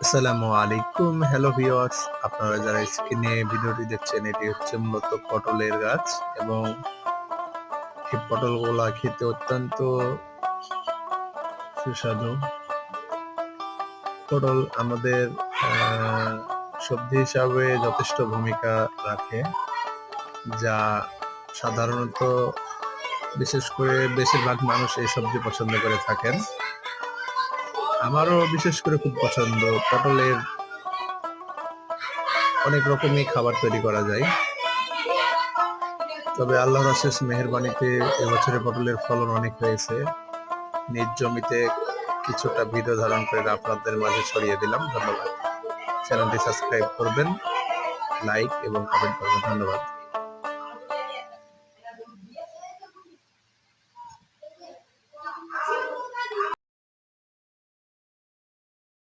আসসালামু আলাইকুম। Hello viewers, আপনারা যারা স্ক্রিনে ভিডিওটি দেখছেন এটি হচ্ছে মূলত পটলের গাছ এবং এই পটলগুলা খেতে অত্যন্ত সুস্বাদু। পটল আমাদের সবজি হিসাবে যথেষ্ট ভূমিকা রাখে, যা সাধারণত বিশেষ করে বেশিরভাগ মানুষ এই সবজি পছন্দ করে থাকেন। আমারও বিশেষ করে খুব পছন্দ। পটলের অনেক রকমই খাবার তৈরি করা যায়। তবে আল্লাহর অশেষ মেহেরবানিতে এবছরে পটলের ফলন অনেক হয়েছে। নিজ জমিতে কিছুটা ভিডিও ধারণ করে আপনাদের মাঝে ছড়িয়ে দিলাম। ধন্যবাদ। চ্যানেলটি সাবস্ক্রাইব করবেন, লাইক এবং কমেন্ট করবেন। ধন্যবাদ।